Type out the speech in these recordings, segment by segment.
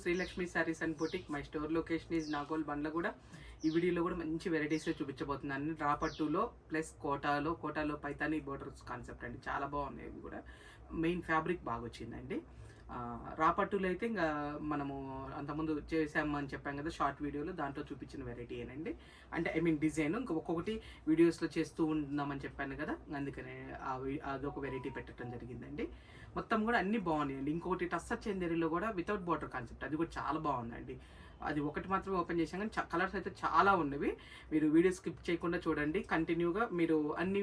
Srilakshmi saris and boutique. My store location is Nagole Bandlaguda. ఈ వీడియోలో కూడా మంచి వెరైటీస్ చూపించబోతున్నాను. రాపట్టులో ప్లస్ కోటాలో పైతానీ బోర్డర్స్ కాన్సెప్ట్ అండి. చాలా బాగున్నాయి. ఇవి కూడా మెయిన్ ఫ్యాబ్రిక్ బాగా వచ్చిందండి. రాపట్టులో అయితే ఇంకా మనము అంతకుముందు చేసామని చెప్పాం కదా షార్ట్ వీడియోలో, దాంట్లో చూపించిన వెరైటీ ఏనండి. అంటే ఐ మీన్ డిజైన్ ఇంకా ఒక్కొక్కటి వీడియోస్లో చేస్తూ ఉందామని చెప్పాను కదా, అందుకనే అదొక వెరైటీ పెట్టడం జరిగిందండి. మొత్తం కూడా అన్నీ బాగున్నాయండి. ఇంకొకటి టస్సర్ చందేరిలో కూడా వితౌట్ బార్డర్ కాన్సెప్ట్, అది కూడా చాలా బాగుందండి. అది ఒకటి మాత్రమే ఓపెన్ చేసాం కానీ కలర్స్ అయితే చాలా ఉన్నవి. మీరు వీడియో స్కిప్ చేయకుండా చూడండి, కంటిన్యూగా మీరు అన్ని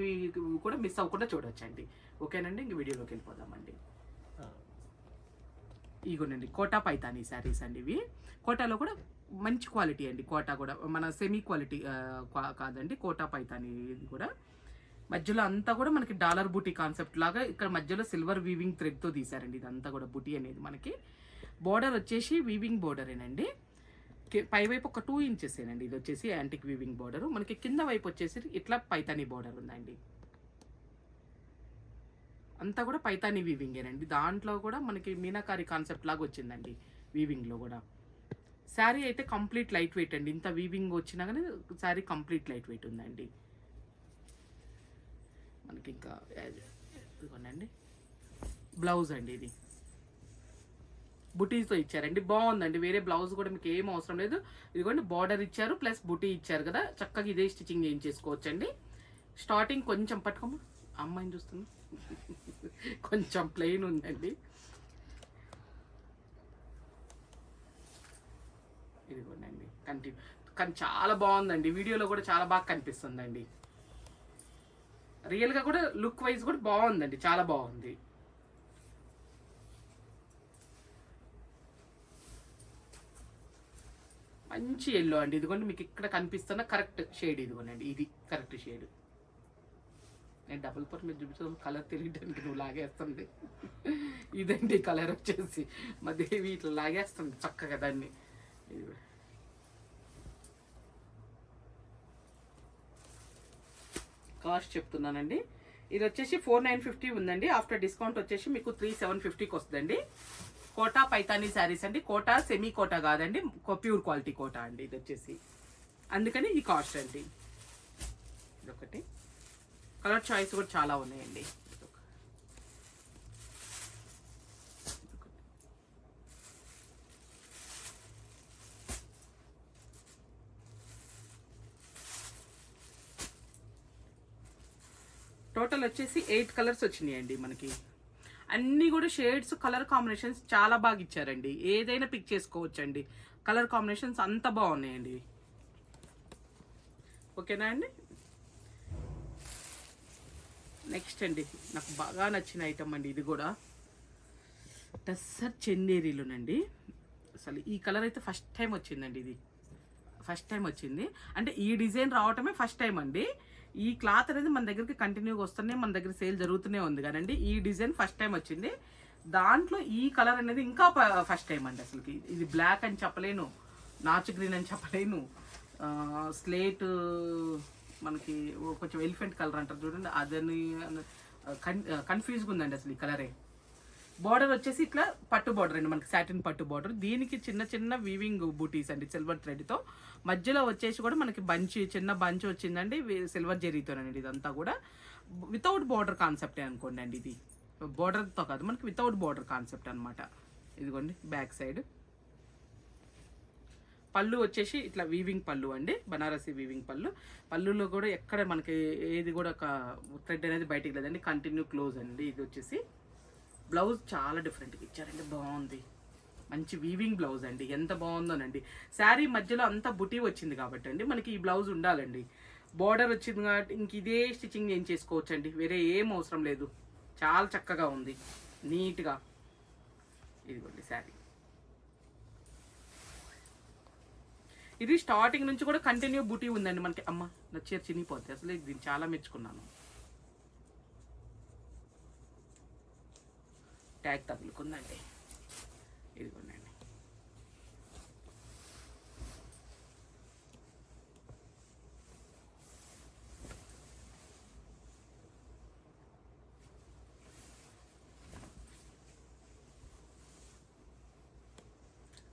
కూడా మిస్ అవ్వకుండా చూడొచ్చండి. ఓకేనండి, ఇంక వీడియోలోకి వెళ్ళిపోదామండి. ఇగోనండి కోటా పైతానీ శారీస్ అండి. ఇవి కోటాలో కూడా మంచి క్వాలిటీ అండి. కోటా కూడా మన సెమీ క్వాలిటీ కాదండి, కోటా పైతానీ కూడా. మధ్యలో అంతా కూడా మనకి డాలర్ బూటీ కాన్సెప్ట్ లాగా ఇక్కడ మధ్యలో సిల్వర్ వీవింగ్ థ్రెడ్తో తీసారండి. ఇదంతా కూడా బూటీ అనేది మనకి. బోర్డర్ వచ్చేసి వీవింగ్ బోర్డరేనండి. పై వైపు ఒక 2 ఇంచెస్ ఏనండి. ఇది వచ్చేసి యాంటిక్ వీవింగ్ బోర్డర్. మనకి కింద వైపు వచ్చేసి ఇట్లా పైతానీ బోర్డర్ ఉందండి. అంతా కూడా పైతానీ వీవింగేనండి. దాంట్లో కూడా మనకి మీనాకారి కాన్సెప్ట్ లాగా వచ్చిందండి వీవింగ్లో కూడా. శారీ అయితే కంప్లీట్ లైట్ వెయిట్ అండి. ఇంత వీవింగ్ వచ్చినా కానీ శారీ కంప్లీట్ లైట్ వెయిట్ ఉందండి మనకి. ఇంకా ఇదిగోండి బ్లౌజ్ అండి. ఇది బుటీతో ఇచ్చారండి, బాగుందండి. వేరే బ్లౌజ్ కూడా మీకు ఏం అవసరం లేదు. ఇదిగోండి బార్డర్ ఇచ్చారు ప్లస్ బుటీ ఇచ్చారు కదా, చక్కగా ఇదే స్టిచ్చింగ్ చేయించేసుకోవచ్చండి. స్టార్టింగ్ కొంచెం పట్టుకోమా, అమ్మాయిని చూస్తున్నా, కొంచెం ప్లెయిన్ ఉందండి. ఇదిగోండి కంటిన్యూ, కానీ చాలా బాగుందండి. వీడియోలో కూడా చాలా బాగా కనిపిస్తుందండి. రియల్గా కూడా లుక్ వైజ్ కూడా బాగుందండి, చాలా బాగుంది. మంచి ఎల్లో అండి. ఇదిగోండి మీకు ఇక్కడ కనిపిస్తున్న కరెక్ట్ షేడ్ ఇదిగోనండి, ఇది కరెక్ట్ షేడ్. నేను డబుల్ పర్ మీద చూపించడం కలర్ తెలియడానికి నువ్వు లాగేస్తుంది. ఇదండి కలర్ వచ్చేసి మా దేవి ఇట్లా లాగేస్తుంది చక్కగా దాన్ని. కాస్ట్ చెప్తున్నానండి. ఇది వచ్చేసి 4950 ఉందండి. ఆఫ్టర్ డిస్కౌంట్ వచ్చేసి మీకు 3750కి వస్తుందండి. కోటా పైతానీ శారీస్ అండి. కోటా సెమీ కోటా కాదండి, ప్యూర్ క్వాలిటీ కోటా అండి ఇది వచ్చేసి. అందుకని ఈ కాస్ట్ అండి. ఇదొకటి కలర్ చాయిస్ కూడా చాలా ఉన్నాయండి. టోటల్ వచ్చేసి 8 కలర్స్ వచ్చినాయండి మనకి. అన్నీ కూడా షేడ్స్ కలర్ కాంబినేషన్స్ చాలా బాగా ఇచ్చారండి. ఏదైనా పిక్ చేసుకోవచ్చండి. కలర్ కాంబినేషన్స్ అంత బాగున్నాయండి. ఓకేనా అండి. నెక్స్ట్ అండి నాకు బాగా నచ్చిన ఐటమ్ అండి. ఇది కూడా టస్సర్ చందేరీలోనండి. అసలు ఈ కలర్ అయితే ఫస్ట్ టైం వచ్చిందండి. ఇది ఫస్ట్ టైం వచ్చింది అంటే ఈ డిజైన్ రావటమే ఫస్ట్ టైం అండి. ఈ క్లాత్ అనేది మన దగ్గరికి కంటిన్యూగా వస్తూనే మన దగ్గర సేల్ జరుగుతూనే ఉంది కానండి, ఈ డిజైన్ ఫస్ట్ టైం వచ్చింది. దాంట్లో ఈ కలర్ అనేది ఇంకా ఫస్ట్ టైం అండి. అసలుకి ఇది బ్లాక్ అని చెప్పలేను, నాచు గ్రీన్ అని చెప్పలేను, స్లేట్ మనకి కొంచెం ఎలిఫెంట్ కలర్ అంటారు చూడండి, అదని కన్ఫ్యూజ్గా ఉందండి అసలు ఈ కలరే. బార్డర్ వచ్చేసి ఇట్లా పట్టు బార్డర్ అండి, మనకి సాటిన్ పట్టు బార్డర్. దీనికి చిన్న చిన్న వీవింగ్ బూటీస్ అండి సిల్వర్ థ్రెడ్తో. మధ్యలో వచ్చేసి కూడా మనకి చిన్న బంచ్ వచ్చిందండి సిల్వర్ జెరీతోనండి. ఇదంతా కూడా వితౌట్ బార్డర్ కాన్సెప్టే అనుకోండి అండి. ఇది బార్డర్తో కాదు, మనకి వితౌట్ బార్డర్ కాన్సెప్ట్ అనమాట. ఇదిగోండి బ్యాక్ సైడ్ పళ్ళు వచ్చేసి ఇట్లా వీవింగ్ పళ్ళు అండి, బనారసి వీవింగ్ పళ్ళు. పళ్ళులో కూడా ఎక్కడ మనకి ఏది కూడా ఒక థ్రెడ్ అనేది బయటికి లేదండి, కంటిన్యూ క్లోజ్ అండి. ఇది వచ్చేసి బ్లౌజ్ చాలా డిఫరెంట్గా ఇచ్చారండి, బాగుంది. మంచి వీవింగ్ బ్లౌజ్ అండి, ఎంత బాగుందోనండి. శారీ మధ్యలో అంతా బుటీ వచ్చింది కాబట్టి అండి మనకి ఈ బ్లౌజ్ ఉండాలండి. బార్డర్ వచ్చింది కాబట్టి ఇంక ఇదే స్టిచ్చింగ్ ఏం చేసుకోవచ్చండి, వేరే ఏం అవసరం లేదు. చాలా చక్కగా ఉంది, నీట్గా. ఇదిగోండి శారీ. ఇది స్టార్టింగ్ నుంచి కూడా కంటిన్యూ బుటీ ఉందండి మనకి. అమ్మ నా చీర చినిగిపోద్ది అసలు, దీన్ని చాలా మెచ్చుకున్నాను. ట్యాగ్ తగులుకుందండి. ఇదిగోండి.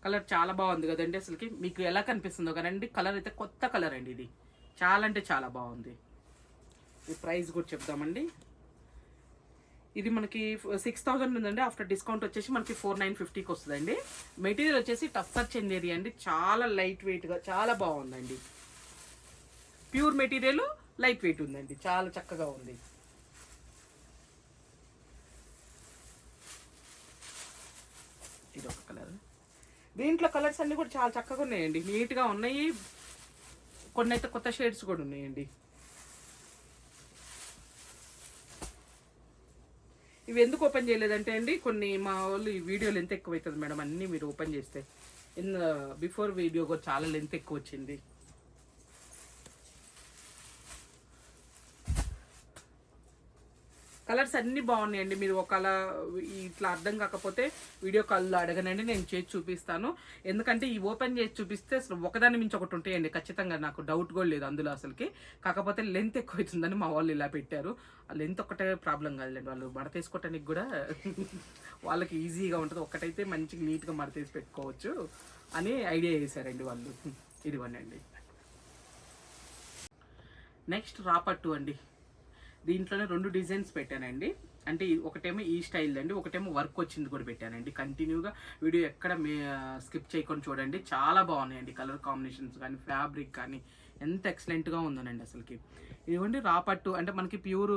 కలర్ చాలా బాగుంది కదండి. అసలుకి మీకు ఎలా కనిపిస్తుందో కదండి. కలర్ అయితే కొత్త కలర్ అండి. ఇది చాలా అంటే చాలా బాగుంది. ఈ ప్రైస్ కూడా చెప్దామండి. ఇది మనకి 6000 ఉందండి. ఆఫ్టర్ డిస్కౌంట్ వచ్చేసి మనకి 4950కి వస్తుందండి. మెటీరియల్ వచ్చేసి టస్సర్ చందేరి అండి. చాలా లైట్ వెయిట్గా చాలా బాగుందండి. ప్యూర్ మెటీరియల్, లైట్ వెయిట్ ఉందండి. చాలా చక్కగా ఉంది. ఇది ఒక కలర్. దీంట్లో కలర్స్ అన్నీ కూడా చాలా చక్కగా ఉన్నాయండి. నీట్గా ఉన్నాయి. కొన్ని అయితే కొత్త షేడ్స్ కూడా ఉన్నాయండి. ఇవి ఎందుకు ఓపెన్ చేయలేదంటే అండి, కొన్ని మా వాళ్ళు ఈ వీడియో లెంత్ ఎక్కువ అవుతుంది మేడం, అన్నీ మీరు ఓపెన్ చేస్తే. బిఫోర్ వీడియో కూడా చాలా లెంత్ ఎక్కువ వచ్చింది. కలర్స్ అన్నీ బాగున్నాయండి. మీరు ఒకవేళ ఇట్లా అర్థం కాకపోతే వీడియో కాల్లో అడగనండి, నేను చేసి చూపిస్తాను. ఎందుకంటే ఈ ఓపెన్ చేసి చూపిస్తే అసలు ఒకదాని మించి ఒకటి ఉంటాయండి ఖచ్చితంగా. నాకు డౌట్ కూడా లేదు అందులో అసలుకి. కాకపోతే లెంత్ ఎక్కువ అవుతుందని మా వాళ్ళు ఇలా పెట్టారు. ఆ లెంత్ ఒకటే ప్రాబ్లం కాదులేండి, వాళ్ళు మడతేసుకోవటానికి కూడా వాళ్ళకి ఈజీగా ఉంటుంది. ఒక్కటైతే మంచిగా నీట్గా మడతేసి పెట్టుకోవచ్చు అని ఐడియా చేశారండి వాళ్ళు. ఇదివనండి. నెక్స్ట్ రాపట్టు అండి. దీంట్లోనే 2 డిజైన్స్ పెట్టానండి. అంటే ఒకటేమో ఈ స్టైల్ అండి, ఒకటేమో వర్క్ వచ్చింది కూడా పెట్టానండి. కంటిన్యూగా వీడియో ఎక్కడ స్కిప్ చేయకుండా చూడండి. చాలా బాగున్నాయండి కలర్ కాంబినేషన్స్ కానీ, ఫ్యాబ్రిక్ కానీ ఎంత ఎక్సలెంట్గా ఉందోనండి అసలుకి. ఇదిగోండి రాపట్టు అంటే మనకి ప్యూర్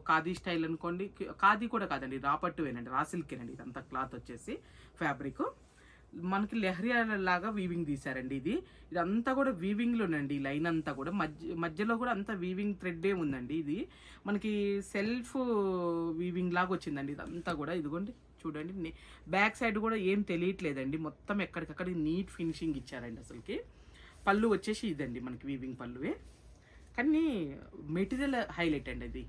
ఖాదీ స్టైల్ అనుకోండి. ఖాదీ కూడా కాదండి, రాపట్టువేనండి, రా సిల్కేనండి. ఇదంతా క్లాత్ వచ్చేసి ఫ్యాబ్రిక్ మనకి లెహరియా లాగా వీవింగ్ తీసారండి. ఇదంతా కూడా వీవింగ్లోనండి. లైన్ అంతా కూడా మధ్యలో కూడా అంతా వీవింగ్ థ్రెడ్డే ఉందండి. ఇది మనకి సెల్ఫ్ వీవింగ్ లాగా వచ్చిందండి ఇదంతా కూడా. ఇదిగోండి చూడండి, బ్యాక్ సైడ్ కూడా ఏం తెలియట్లేదండి. మొత్తం ఎక్కడికక్కడ నీట్ ఫినిషింగ్ ఇచ్చారండి అసలుకి. పళ్ళు వచ్చేసి ఇదండి మనకి వీవింగ్ పళ్ళువే, కానీ మెటీరియల్ హైలైట్ అండి. అది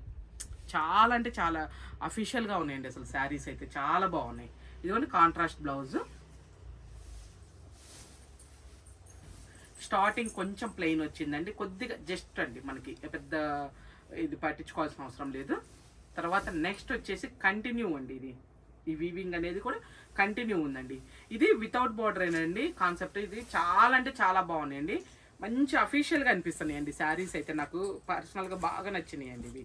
చాలా అంటే చాలా అఫీషియల్గా ఉన్నాయండి అసలు. శారీస్ అయితే చాలా బాగున్నాయి. ఇదిగోండి కాంట్రాస్ట్ బ్లౌజ్. స్టార్టింగ్ కొంచెం ప్లెయిన్ వచ్చిందండి, కొద్దిగా జస్ట్ అండి, మనకి పెద్ద ఇది పట్టించుకోవాల్సిన అవసరం లేదు. తర్వాత నెక్స్ట్ వచ్చేసి కంటిన్యూ అండి. ఈ వీవింగ్ అనేది కూడా కంటిన్యూ ఉందండి. ఇది వితౌట్ బార్డర్ అండి కాన్సెప్ట్. ఇది చాలా అంటే చాలా బాగున్నాయండి. మంచి అఫీషియల్గా అనిపిస్తున్నాయండి శారీస్ అయితే. నాకు పర్సనల్గా బాగా నచ్చినాయండి ఇవి.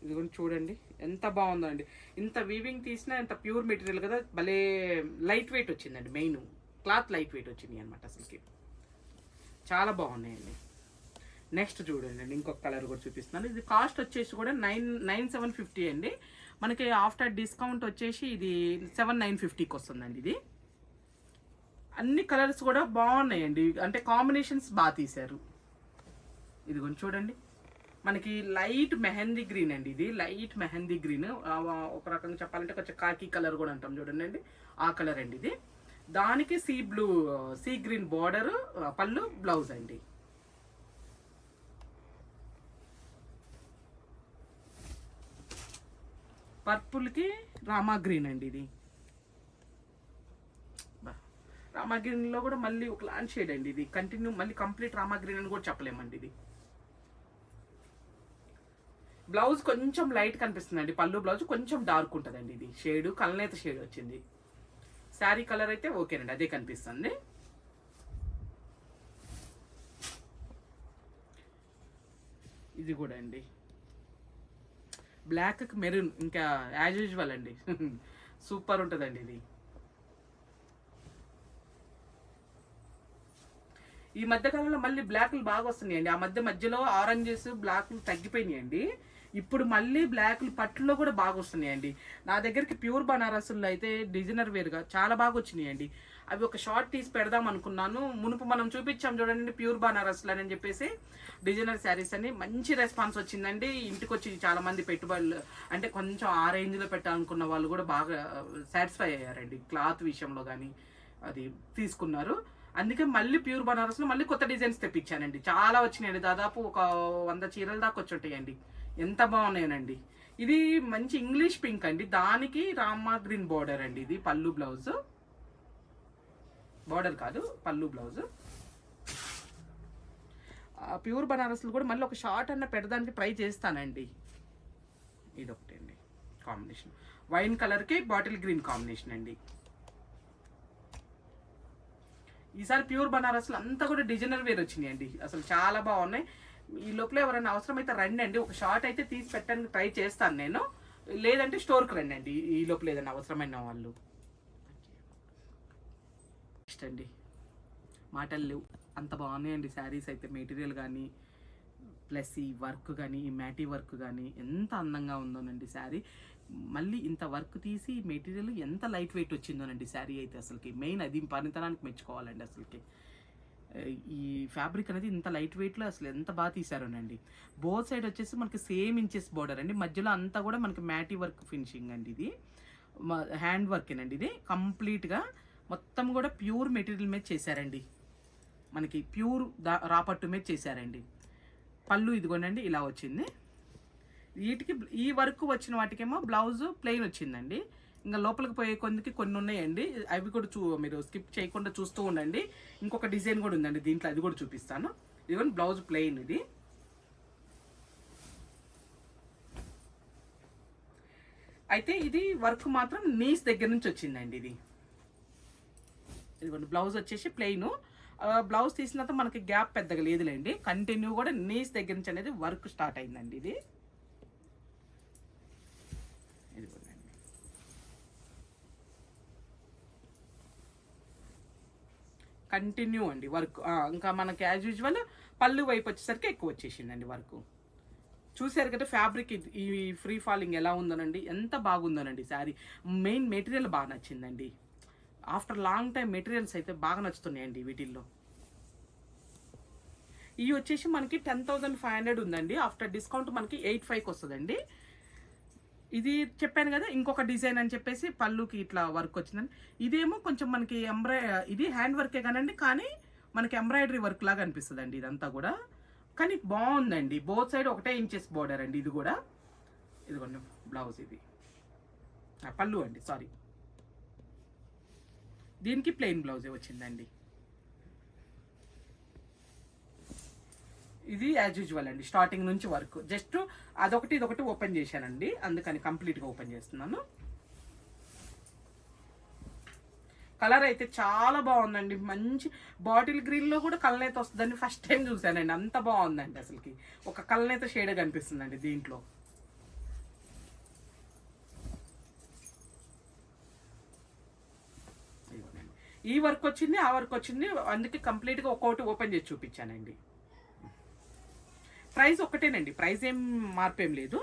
ఇది కూడా చూడండి ఎంత బాగుందో అండి. ఇంత వీవింగ్ తీసినా ఇంత ప్యూర్ మెటీరియల్ కదా, భలే లైట్ వెయిట్ వచ్చిందండి. మెయిన్ క్లాత్ లైట్ వెయిట్ వచ్చినాయి అనమాట అసలుకి. చాలా బాగున్నాయండి. నెక్స్ట్ చూడండి అండి, ఇంకొక కలర్ కూడా చూపిస్తున్నాను. ఇది కాస్ట్ వచ్చేసి కూడా 9750 అండి. మనకి ఆఫ్టర్ డిస్కౌంట్ వచ్చేసి ఇది 7950కి వస్తుందండి. ఇది అన్ని కలర్స్ కూడా బాగున్నాయండి. అంటే కాంబినేషన్స్ బాగా తీశారు. ఇది కొంచెం చూడండి, మనకి లైట్ మెహందీ గ్రీన్ అండి. ఇది లైట్ మెహందీ గ్రీన్, ఒక రకంగా చెప్పాలంటే కొంచెం కాకి కలర్ కూడా అంటాం చూడండి అండి, ఆ కలర్ అండి ఇది. దానికి సీ గ్రీన్ బార్డర్, పళ్ళు, బ్లౌజ్ అండి. పర్పుల్కి రామా గ్రీన్ అండి. ఇది రామా గ్రీన్లో కూడా మళ్ళీ ఒక లాంచ్ షేడ్ అండి. ఇది కంటిన్యూ మళ్ళీ కంప్లీట్ రామా గ్రీన్ అని కూడా చెప్పలేమండి. ఇది బ్లౌజ్ కొంచెం లైట్ కనిపిస్తుందండి. పళ్ళు బ్లౌజ్ కొంచెం డార్క్ ఉంటుందండి. ఇది షేడ్ కలనేత షేడ్ వచ్చింది. శారీ కలర్ అయితే ఓకేనండి, అదే కనిపిస్తుంది. ఇది కూడా అండి బ్లాక్ మెరూన్, ఇంకా యాజ్ యూజువల్ అండి. సూపర్ ఉంటుందండి ఇది. ఈ మధ్యకాలంలో మళ్ళీ బ్లాక్లు బాగా వస్తున్నాయండి. ఆ మధ్యలో ఆరెంజెస్ బ్లాక్లు తగ్గిపోయినాయండి. ఇప్పుడు మళ్ళీ బ్లాక్లు పట్టులో కూడా బాగా వస్తున్నాయండి. నా దగ్గరికి ప్యూర్ బనారసుల్లో అయితే డిజైనర్ వేర్గా చాలా బాగా వచ్చినాయండి. అవి ఒక షార్ట్ తీసి పెడదాం అనుకున్నాను. మునుపు మనం చూపించాం చూడండి ప్యూర్ బనారస్లు అని చెప్పేసి డిజైనర్ శారీస్ అని. మంచి రెస్పాన్స్ వచ్చిందండి. ఇంటికి వచ్చి చాలా మంది పెట్టుబడులు అంటే కొంచెం ఆ రేంజ్లో పెట్టాలనుకున్న వాళ్ళు కూడా బాగా సాటిస్ఫై అయ్యారండి. క్లాత్ విషయంలో కానీ అది తీసుకున్నారు. అందుకే మళ్ళీ ప్యూర్ బనారస్లో మళ్ళీ కొత్త డిజైన్స్ తెప్పించానండి. చాలా వచ్చినాయండి, దాదాపు ఒక 100 చీరల దాకా వచ్చి ఉంటాయండి. ఎంత బాగున్నాయనండి. ఇది మంచి ఇంగ్లీష్ పింక్ అండి, దానికి రామా గ్రీన్ బార్డర్ అండి. ఇది పళ్ళు బ్లౌజ్, బార్డర్ కాదు పళ్ళు బ్లౌజ్. ప్యూర్ బనారస్లు కూడా మళ్ళీ ఒక షార్ట్ అన్న పెడదానికి ట్రై చేస్తానండి. ఇది ఒకటి అండి కాంబినేషన్. వైన్ కలర్కి బాటిల్ గ్రీన్ కాంబినేషన్ అండి. ఈసారి ప్యూర్ బనారస్లో అంతా కూడా డిజైనర్ వేర్ వచ్చినాయండి, అసలు చాలా బాగున్నాయి. ఈ లోపల ఎవరైనా అవసరమైతే రండి అండి, ఒక షార్ట్ అయితే తీసి పెట్టడానికి ట్రై చేస్తాను నేను, లేదంటే స్టోర్కి రండి అండి ఈ లోపల ఏదైనా అవసరమైన వాళ్ళు. నెక్స్ట్ అండి, మాటలు లేవు, అంత బాగున్నాయండి శారీస్ అయితే. మెటీరియల్ కానీ ప్లస్ ఈ వర్క్ కానీ ఈ మ్యాటీ వర్క్ కానీ ఎంత అందంగా ఉందోనండి శారీ. మళ్ళీ ఇంత వర్క్ తీసి మెటీరియల్ ఎంత లైట్ వెయిట్ వచ్చిందోనండి శారీ అయితే. అసలుకి మెయిన్ అది పనితనానికి మెచ్చుకోవాలండి అసలుకి. ఈ ఫ్యాబ్రిక్ అనేది ఇంత లైట్ వెయిట్లో అసలు ఎంత బాగా తీసారోనండి. బోత్ సైడ్ వచ్చేసి మనకి సేమ్ ఇంచెస్ బోర్డర్ అండి, మధ్యలో అంతా కూడా మనకి మ్యాటీ వర్క్ ఫినిషింగ్ అండి. ఇది హ్యాండ్ వర్కేనండి, ఇది కంప్లీట్గా మొత్తం కూడా ప్యూర్ మెటీరియల్ మీద చేశారండి, మనకి ప్యూర్ రాపట్టు మీద చేశారండి. పళ్ళు ఇదిగోనండి ఇలా వచ్చింది. వీటికి ఈ వర్క్ వచ్చిన వాటికేమో బ్లౌజ్ ప్లెయిన్ వచ్చిందండి. ఇంకా లోపలికి పోయే కొన్ని ఉన్నాయండి, అవి కూడా మీరు స్కిప్ చేయకుండా చూస్తూ ఉండండి. ఇంకొక డిజైన్ కూడా ఉందండి దీంట్లో, అది కూడా చూపిస్తాను. ఇదిగోండి బ్లౌజ్ ప్లెయిన్. ఇది అయితే ఇది వర్క్ మాత్రం నీస్ దగ్గర నుంచి వచ్చిందండి. ఇదిగోండి బ్లౌజ్ వచ్చేసి ప్లెయిన్. బ్లౌజ్ తీసిన తర్వాత మనకి గ్యాప్ పెద్దగా లేదులేండి, కంటిన్యూ కూడా నీస్ దగ్గర నుంచి అనేది వర్క్ స్టార్ట్ అయిందండి. ఇది కంటిన్యూ అండి వర్క్. ఇంకా మనకి యాజ్ యూజువల్ పళ్ళు వైపు వచ్చేసరికి ఎక్కువ వచ్చేసిందండి వర్క్. చూసారు కదా ఫ్యాబ్రిక్ ఈ ఫ్రీ ఫాలింగ్ ఎలా ఉందోనండి, ఎంత బాగుందోనండి శారీ. మెయిన్ మెటీరియల్ బాగా నచ్చిందండి. ఆఫ్టర్ లాంగ్ టైం మెటీరియల్స్ అయితే బాగా నచ్చుతున్నాయండి వీటిల్లో. ఇవి వచ్చేసి మనకి 10,500 ఉందండి, ఆఫ్టర్ డిస్కౌంట్ మనకి 8,500కి వస్తుందండి. ఇది చెప్పాను కదా ఇంకొక డిజైన్ అని చెప్పేసి పళ్ళుకి ఇట్లా వర్క్ వచ్చిందండి. ఇదేమో కొంచెం మనకి ఇది హ్యాండ్ వర్కే కానండి, కానీ మనకి ఎంబ్రాయిడరీ వర్క్ లాగా అనిపిస్తుంది అండి ఇదంతా కూడా. కానీ బాగుందండి, బోత్ సైడ్ ఒకటే ఇంచెస్ బోర్డర్ అండి. ఇది కూడా ఇదిగోండి బ్లౌజ్, ఇది పళ్ళు అండి, సారీ. దీనికి ప్లెయిన్ బ్లౌజే వచ్చిందండి. ఇది యాజ్ యూజువల్ అండి, స్టార్టింగ్ నుంచి వర్క్. జస్ట్ అదొకటి ఇదొకటి ఓపెన్ చేశానండి, అందుకని కంప్లీట్గా ఓపెన్ చేస్తున్నాను. కలర్ అయితే చాలా బాగుందండి, మంచి బాటిల్ గ్రీన్లో కూడా కలనైతే వస్తుందండి. ఫస్ట్ టైం చూసానండి, అంత బాగుందండి అసలుకి. ఒక కలనైతే షేడ్ కనిపిస్తుందండి దీంట్లో. ఈ వర్క్ వచ్చింది, ఆ వర్క్ వచ్చింది, అందుకే కంప్లీట్గా ఒక్కొక్కటి ఓపెన్ చేసి చూపించానండి. ప్రైస్ ఒకటేనండి, ప్రైస్ ఏం మార్పేం లేదు,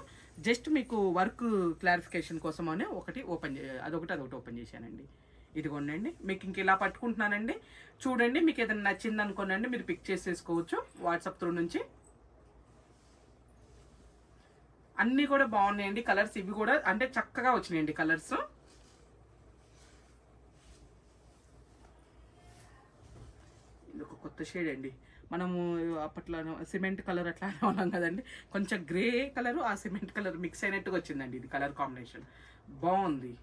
జస్ట్ మీకు వర్క్ క్లారిఫికేషన్ కోసమనే ఒకటి అదొకటి ఓపెన్ చేశానండి. ఇదిగోండి మీకు ఇంక ఇలా పట్టుకుంటున్నానండి, చూడండి. మీకు ఏదైనా నచ్చింది అనుకోనండి మీరు పిక్ చేసేసుకోవచ్చు వాట్సాప్ త్రూ నుంచి. అన్నీ కూడా బాగున్నాయండి కలర్స్, ఇవి కూడా అంటే చక్కగా వచ్చినాయండి కలర్స్. ఇది ఒక కొత్త షేడ్ అండి, మనము అప్పట్లో సిమెంట్ కలర్ అట్లా ఉన్నాం కదండి, కొంచెం గ్రే కలరు ఆ సిమెంట్ కలర్ మిక్స్ అయినట్టుగా వచ్చిందండి. ఇది కలర్ కాంబినేషన్ బాగుంది.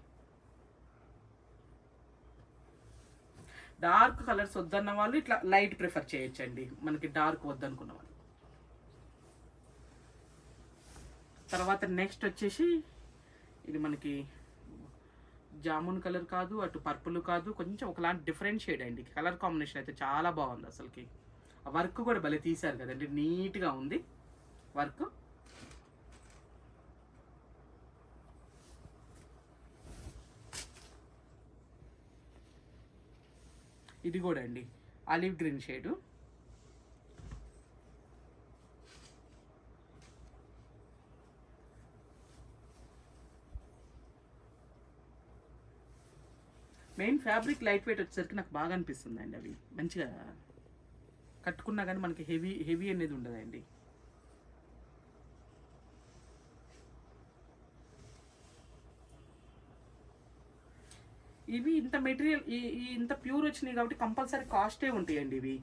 డార్క్ కలర్స్ వద్దన్న వాళ్ళు ఇట్లా లైట్ ప్రిఫర్ చేయొచ్చండి, మనకి డార్క్ వద్దనుకున్న వాళ్ళు. తర్వాత నెక్స్ట్ వచ్చేసి ఇది మనకి జామున్ కలర్ కాదు, అటు పర్పుల్ కాదు, కొంచెం ఒకలాంటి డిఫరెంట్ షేడ్ అండి. కలర్ కాంబినేషన్ అయితే చాలా బాగుంది అసలుకి. ఆ వర్క్ కూడా భలే తీశారు కదండి, నీట్గా ఉంది వర్క్. ఇది కూడా అండి olive green shade. Main fabric light weight వచ్చేసరికి నాకు బాగా అనిపిస్తుంది అండి. అవి మంచిగా కట్టుకున్నా కానీ మనకి హెవీ అనేది ఉండదండి. ఇవి ఇంత మెటీరియల్ ఇంత ప్యూర్ వచ్చినాయి కాబట్టి కంపల్సరీ కాస్టే ఉంటాయండి ఇవి.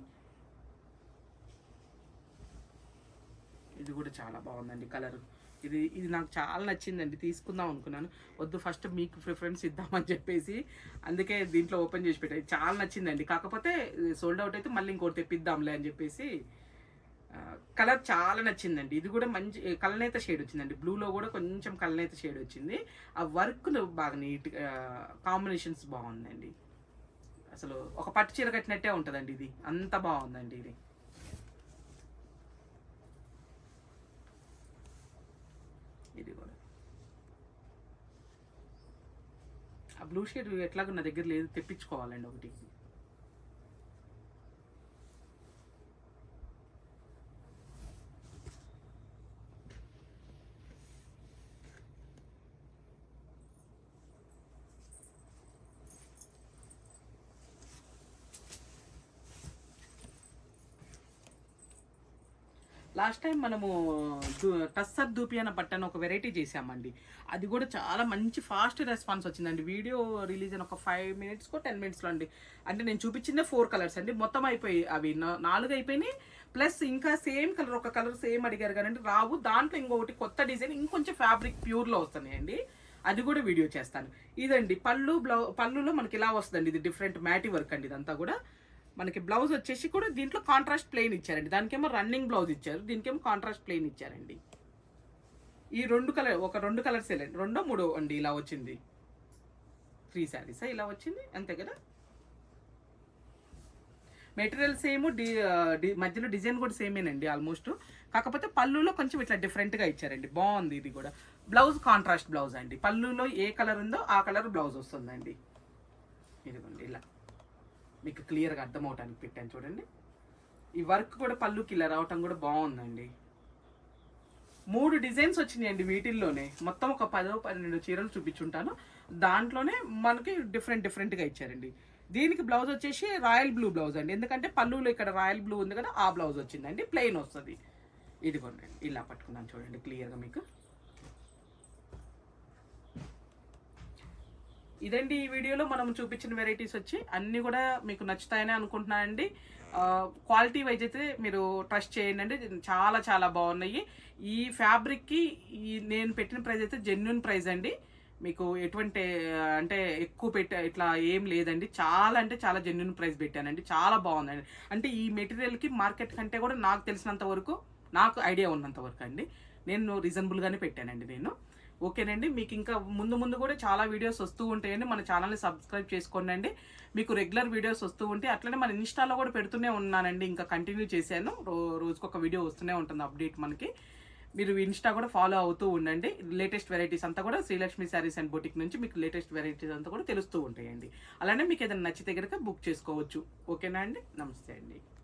ఇది కూడా చాలా బాగుందండి కలర్. ఇది నాకు చాలా నచ్చిందండి, తీసుకుందాం అనుకున్నాను, వద్దు ఫస్ట్ మీకు ప్రిఫరెన్స్ ఇద్దామని చెప్పేసి అందుకే దీంట్లో ఓపెన్ చేసి పెట్టాను. చాలా నచ్చిందండి, కాకపోతే సోల్డ్ అవుట్ అయితే మళ్ళీ ఇంకోటి తెప్పిద్దాంలే అని చెప్పేసి. కలర్ చాలా నచ్చిందండి. ఇది కూడా మంచి కలనేత షేడ్ వచ్చిందండి, బ్లూలో కూడా కొంచెం కలనేత షేడ్ వచ్చింది. ఆ వర్క్ బాగా నీట్గా కాంబినేషన్స్ బాగుందండి అసలు ఒక పట్టు చీర కట్టినట్టే ఉంటుందండి ఇది, అంత బాగుందండి ఇది. ఇది కూడా ఆ బ్లూ షేడ్ ఎట్లాగో నా దగ్గర లేదు, తెప్పించుకోవాలండి ఒకటి. లాస్ట్ టైం మనము టస్సర్ దూపియాన పట్టని ఒక వెరైటీ చేసామండి. అది కూడా చాలా మంచి ఫాస్ట్ రెస్పాన్స్ వచ్చిందండి. వీడియో రిలీజ్ అయిన ఒక 5 మినిట్స్కో 10 మినిట్స్లో అండి. అంటే నేను చూపించిందే 4 కలర్స్ అండి, మొత్తం అయిపోయి అవి 4 అయిపోయినాయి. ప్లస్ ఇంకా సేమ్ కలర్, ఒక కలర్ సేమ్ అడిగారు కానీ రావు. దాంట్లో ఇంకొకటి కొత్త డిజైన్ ఇంకొంచెం ఫ్యాబ్రిక్ ప్యూర్లో వస్తున్నాయండి, అది కూడా వీడియో చేస్తాను. ఇదండి పళ్ళులో మనకి ఇలా వస్తుందండి. ఇది డిఫరెంట్ మ్యాటి వర్క్ అండి. ఇదంతా కూడా మనకి బ్లౌజ్ వచ్చేసి కూడా దీంట్లో కాంట్రాస్ట్ ప్లెయిన్ ఇచ్చారండి. దానికేమో రన్నింగ్ బ్లౌజ్ ఇచ్చారు, దీనికేమో కాంట్రాస్ట్ ప్లెయిన్ ఇచ్చారండి. ఈ 2 కలర్స్ వెళ్ళండి, 2 3 అండి. ఇలా వచ్చింది 3 శారీస్ ఇలా వచ్చింది, అంతే కదా. మెటీరియల్ సేమ్, మధ్యలో డిజైన్ కూడా సేమేనండి ఆల్మోస్ట్. కాకపోతే పళ్ళులో కొంచెం ఇట్లా డిఫరెంట్గా ఇచ్చారండి, బాగుంది. ఇది కూడా బ్లౌజ్ కాంట్రాస్ట్ బ్లౌజ్ అండి. పళ్ళులో ఏ కలర్ ఉందో ఆ కలర్ బ్లౌజ్ వస్తుందండి. ఇదిగోండి ఇలా మీకు క్లియర్గా అర్థమవటానికి పెట్టాను చూడండి. ఈ వర్క్ కూడా పళ్ళుకి ఇలా రావటం కూడా బాగుందండి. 3 డిజైన్స్ వచ్చినాయండి వీటిల్లోనే. మొత్తం ఒక 10-12 చీరలు చూపించుంటాను. దాంట్లోనే మనకి డిఫరెంట్గా ఇచ్చారండి. దీనికి బ్లౌజ్ వచ్చేసి రాయల్ బ్లూ బ్లౌజ్ అండి, ఎందుకంటే పళ్ళులో ఇక్కడ రాయల్ బ్లూ ఉంది కదా, ఆ బ్లౌజ్ వచ్చిందండి. ప్లెయిన్ వస్తుంది. ఇదిగోండి ఇలా పట్టుకున్నాను చూడండి క్లియర్గా మీకు. ఇదండి ఈ వీడియోలో మనం చూపించిన వెరైటీస్ వచ్చి అన్నీ కూడా మీకు నచ్చుతాయని అనుకుంటున్నానండి. క్వాలిటీ వైజ్ అయితే మీరు ట్రస్ట్ చేయండి అండి, చాలా చాలా బాగున్నాయి. ఈ ఫ్యాబ్రిక్కి నేను పెట్టిన ప్రైస్ అయితే జెన్యున్ ప్రైస్ అండి. మీకు ఎటువంటి అంటే ఎక్కువ ఇట్లా ఏం లేదండి. చాలా అంటే చాలా జెన్యున్ ప్రైస్ పెట్టానండి, చాలా బాగుందండి. అంటే ఈ మెటీరియల్కి మార్కెట్ కంటే కూడా నాకు తెలిసినంత వరకు, నాకు ఐడియా ఉన్నంత వరకు అండి నేను రీజనబుల్గానే పెట్టానండి నేను. ఓకేనండి, మీకు ఇంకా ముందు కూడా చాలా వీడియోస్ వస్తూ ఉంటాయండి. మన ఛానల్ని సబ్స్క్రైబ్ చేసుకోండి. మీకు రెగ్యులర్ వీడియోస్ వస్తూ ఉంటాయి. అట్లనే మన ఇన్స్టాలో కూడా పెడుతూనే ఉన్నానండి, ఇంకా కంటిన్యూ చేశాను. రోజుకొక వీడియో వస్తూనే ఉంటుంది అప్డేట్ మనకి. మీరు ఇన్స్టా కూడా ఫాలో అవుతూ ఉండండి. లేటెస్ట్ వెరైటీస్ అంతా కూడా శ్రీలక్ష్మి శారీస్ అండ్ బొటిక్ నుంచి మీకు లేటెస్ట్ వెరైటీస్ అంతా కూడా తెలుస్తూ ఉంటాయండి. అలానే మీకు ఏదైనా నచ్చితే కనుక బుక్ చేసుకోవచ్చు. ఓకేనా అండి, నమస్తే అండి.